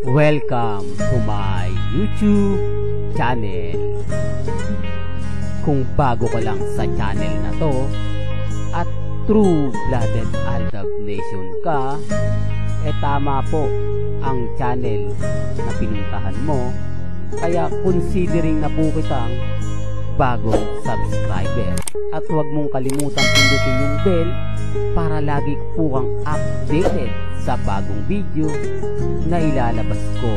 Welcome to my YouTube channel. Kung bago ka lang sa channel na to at true-blooded Aldab Nation ka, tama po ang channel na pinuntahan mo. Kaya considering na po kitang bagong subscriber. At huwag mong kalimutan pindutin yung bell para lagi po kang updated sa bagong video na ilalabas ko.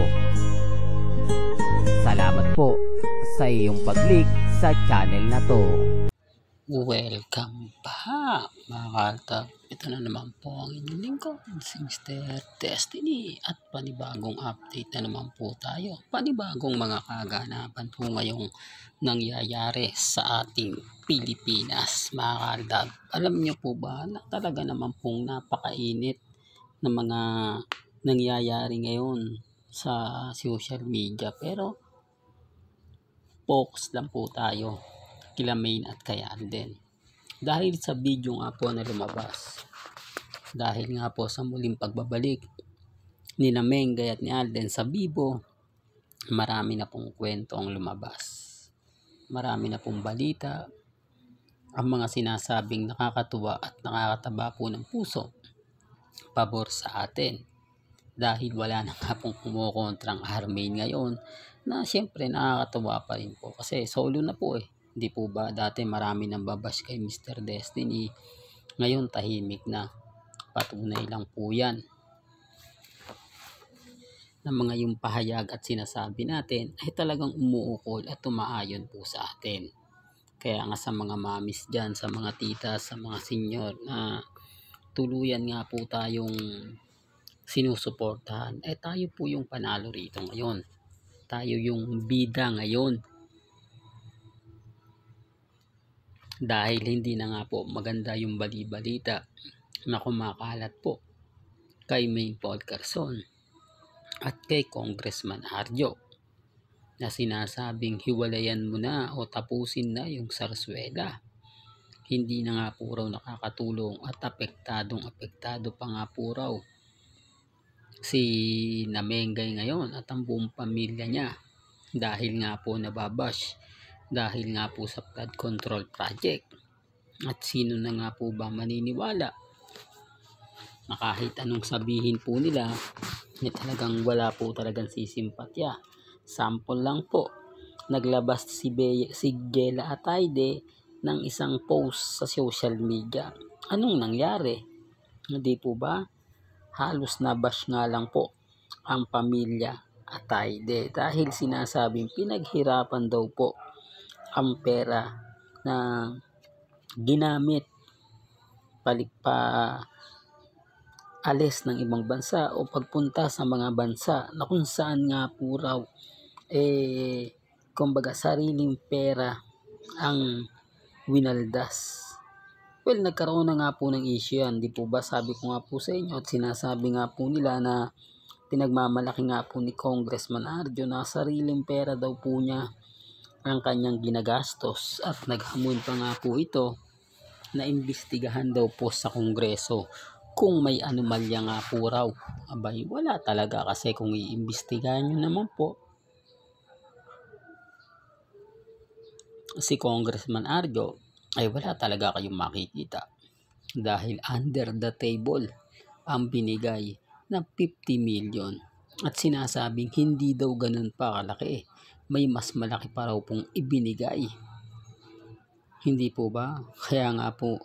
Salamat po sa iyong pag-click sa channel na to. Welcome back mga kaltab. Ito na naman po ang inyong lingkod, si Mr. Destiny, at panibagong update na naman po tayo. Panibagong mga kaganapan po ngayong nangyayari sa ating Pilipinas mga kaltab. Alam niyo po ba na talaga naman pong napakainit na mga nangyayari ngayon sa social media, pero focus lang po tayo kila Main at kay Alden. Dahil sa video nga po na lumabas, dahil nga po sa muling pagbabalik ni Mengay at ni Alden sa Bibo, marami na pong kwento ang lumabas. Marami na pong balita, ang mga sinasabing nakakatuwa at nakakataba po ng puso pabor sa atin. Dahil wala na nga pong kumukontrang Armain ngayon, na siyempre nakakatuwa pa rin po kasi solo na po Hindi po ba dati marami nang babash kay Mr. Destiny, ngayon tahimik na. Patunay lang po yan na mga yung pahayag at sinasabi natin ay talagang umuukol at tumaayon po sa atin. Kaya nga sa mga mamis dyan, sa mga tita, sa mga senior na tuluyan nga po tayong sinusuportahan, tayo po yung panalo rito ngayon. Tayo yung bida ngayon. Dahil hindi na nga po maganda yung bali-balita na kumakalat po kay May Paul Carson at kay Congressman Arjo na sinasabing hiwalayan mo na o tapusin na yung Zarzuela. Hindi na nga po raw nakakatulong at apektado pa nga po raw si Mengay ngayon at ang buong pamilya niya dahil nga po nababash, dahil nga po sa flood control project. At sino na nga po ba maniniwala na kahit anong sabihin po nila, talagang wala po talagang sisimpatya. Sample lang po, naglabas si Gela Ataide ng isang post sa social media. Anong nangyari? Hindi po ba? Halos nabash nga lang po ang pamilya Ataide dahil sinasabing pinaghirapan daw po ang pera na ginamit alis ng ibang bansa o pagpunta sa mga bansa na kung saan nga po raw kumbaga sariling pera ang winaldas. Well, nagkaroon na nga po ng issue yan, di po ba? Sabi ko nga po sa inyo at sinasabi nga po nila na pinagmamalaki nga po ni Congressman Arjo na sariling pera daw po niya ang kanyang ginagastos, at naghamon pa nga po ito na imbestigahan daw po sa Kongreso kung may anomalya nga po raw. Abay, wala talaga kasi kung iimbestigahan nyo naman po si Congressman Arjo, ay wala talaga kayong makikita dahil under the table ang binigay na 50 million at sinasabing hindi daw ganun pa kalaki, may mas malaki pa raw pong ibinigay. Hindi po ba? Kaya nga po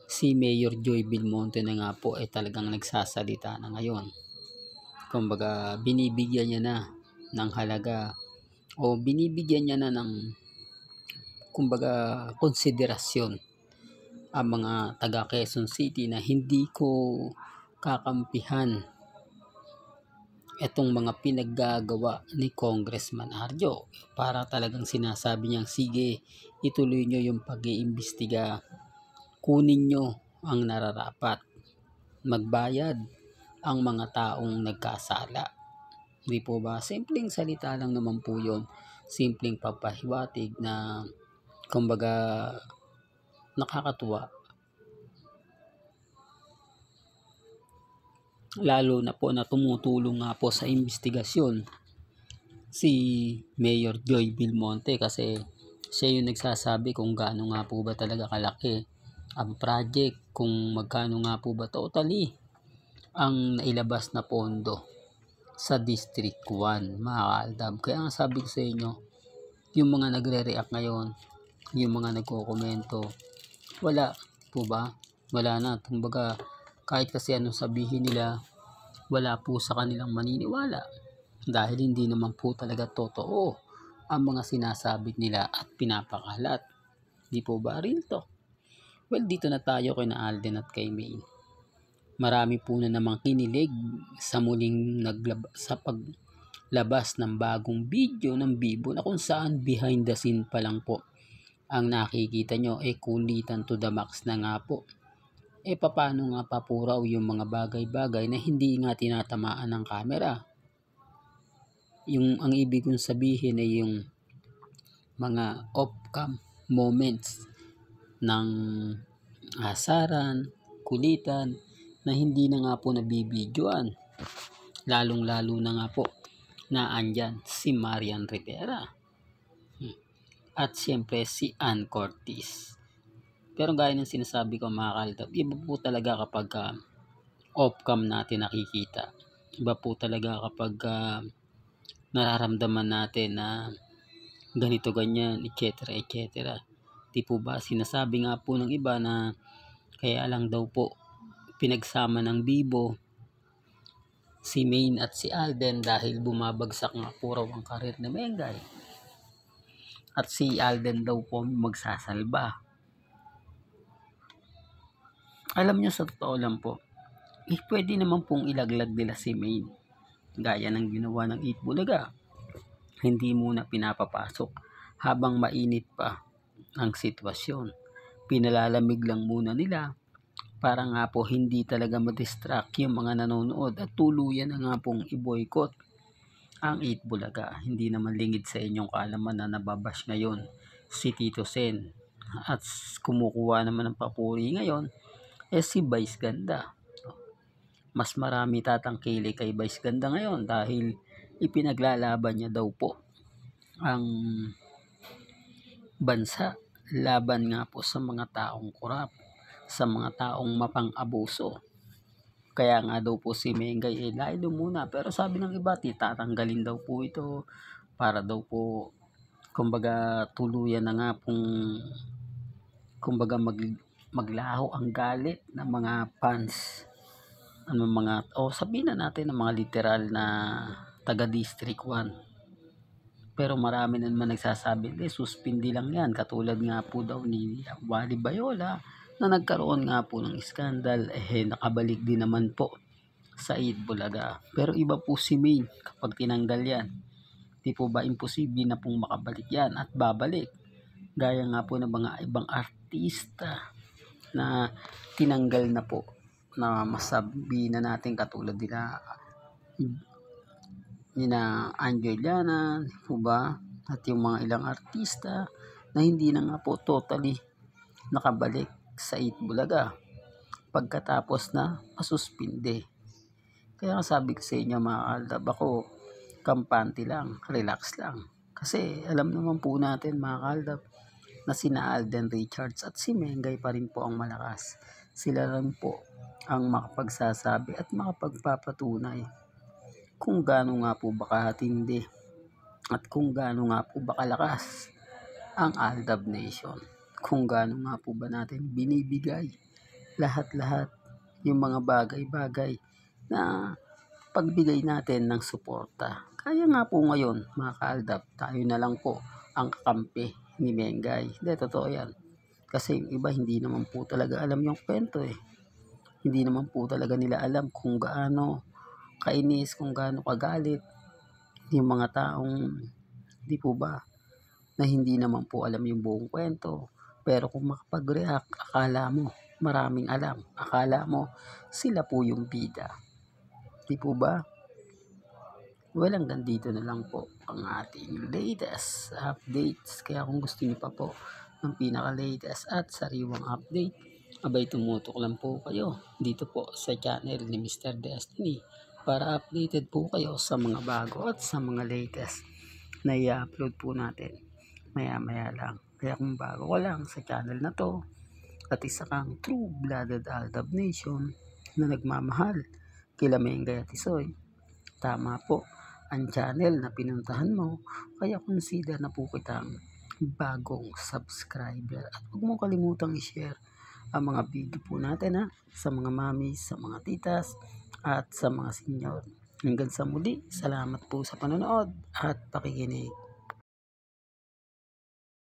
si Mayor Joy Belmonte na nga po talagang nagsasalita na ngayon. Kumbaga binibigyan niya na ng halaga o binibigyan niya na ng kumbaga konsiderasyon ang mga taga Quezon City na hindi ko kakampihan itong mga pinaggagawa ni Congressman Arjo. Para talagang sinasabi niyang sige, ituloy nyo yung pag-iimbestiga, kunin nyo ang nararapat, magbayad ang mga taong nagkasala. Di po ba? Simpleng salita lang naman po yun, simpleng pagpahiwatig na kumbaga nakakatuwa lalo na po na tumutulong nga po sa investigasyon si Mayor Joy Belmonte, kasi siya yung nagsasabi kung gaano nga po ba talaga kalaki ang project, kung magkano nga po ba totally ang nailabas na pondo sa District 1, mga kaaldab. Kaya nga sabi ko sa inyo, yung mga nagre-react ngayon, yung mga nagko-komento, wala po ba? Wala na. Kumbaga, kahit kasi anong sabihin nila, wala po sa kanilang maniniwala. Dahil hindi naman po talaga totoo ang mga sinasabi nila at pinapakalat. Di po ba real talk? Well, dito na tayo kay na Alden at kay May. Marami po na namang kinilig sa muling sa paglabas ng bagong video ng Bibo, na kung saan behind the scene pa lang po ang nakikita nyo, kulitan to the max na nga po. Paano nga pa po raw yung mga bagay-bagay na hindi nga tinatamaan ng camera? Ang ibig kong sabihin ay yung mga off-cam moments ng asaran, kulitan, na hindi na nga po nabibidyoan. Lalong-lalo na nga po na andyan si Marian Rivera at siyempre si Ann Cortez. Pero gaya ng sinasabi ko, mga kaaldab, iba po talaga kapag off-cam natin nakikita. Iba po talaga kapag nararamdaman natin na ganito ganyan, etc. etc. Di po ba sinasabi nga po ng iba na kaya lang daw po pinagsama ng Bibo si Main at si Alden dahil bumabagsak nga po raw ang karir ni Mengay. At si Alden daw po magsasalba. Alam nyo, sa totoo lang po, pwede naman pong ilaglag nila si Main. Gaya ng ginawa ng Eat Bulaga. Hindi muna pinapapasok habang mainit pa ang sitwasyon. Pinalalamig lang muna nila para nga po hindi talaga madistract yung mga nanonood at tuluyan na nga pong i-boycott ang Eat Bulaga. Hindi naman lingid sa inyong kaalaman na nababash ngayon si Tito Sen at kumukuha naman ng papuri ngayon si Vice Ganda. Mas marami tatangkili kay Vice Ganda ngayon dahil ipinaglalaban niya daw po ang bansa laban nga po sa mga taong korap, sa mga taong mapang-abuso. Kaya nga daw po si Mengay lalo muna, pero sabi ng iba tatanggalin daw po ito para daw po kumbaga tuluyan na nga pong kumbaga maglaho ang galit ng mga fans, sabihin na natin ng mga literal na taga District 1. Pero marami na naman nagsasabi, suspindi lang yan. Katulad nga po daw ni Wally Bayola na nagkaroon nga po ng iskandal, nakabalik din naman po sa Eat Bulaga. Pero iba po si Main kapag tinanggal yan. Di po ba imposible na pong makabalik yan at babalik? Gaya nga po ng mga ibang artista na tinanggal na po, na masabi na natin katulad nina Angeliana, po ba? At yung mga ilang artista na hindi na nga po totally nakabalik sa Eat Bulaga pagkatapos na masuspinde. Kaya sabi ko sa inyo, mga kaaldab, ako kampante lang, relax lang. Kasi alam naman po natin, mga kaaldab, na sina Alden Richards at si Mengay pa rin po ang malakas. Sila rin po ang makapagsasabi at makapagpapatunay kung gaano nga po ba katindi at kung gaano nga po ba kalakas ang Aldab Nation. Kung gaano nga po ba natin binibigay lahat-lahat yung mga bagay-bagay na pagbigay natin ng suporta. Kaya nga po ngayon, mga kaaldab, tayo na lang po ang kakampi ni Mengay. Hindi, totoo yan. Kasi yung iba hindi naman po talaga alam yung kwento Hindi naman po talaga nila alam kung gaano kainis, kung gaano kagalit yung mga taong di po ba na hindi naman po alam yung buong kwento. Pero kung makapag-react, akala mo maraming alam. Akala mo sila po yung bida. Di po ba? Well, hanggang dito na lang po ang ating latest updates. Kaya kung gusto niyo pa po ng pinaka-latest at sariwang update, abay tumutok lang po kayo dito po sa channel ni Mr. Destiny para updated po kayo sa mga bago at sa mga latest na i-upload po natin maya lang. Kaya kung bago ka lang sa channel na to at isa kang true-blooded Aldab Nation na nagmamahal kila Mengay at Isoy, tama po ang channel na pinuntahan mo, kaya consider na po kitang bagong subscriber at huwag mo kalimutang i-share ang mga video po natin sa mga mamis, sa mga titas at sa mga senior. Hanggang sa muli, salamat po sa panonood at pakikinig.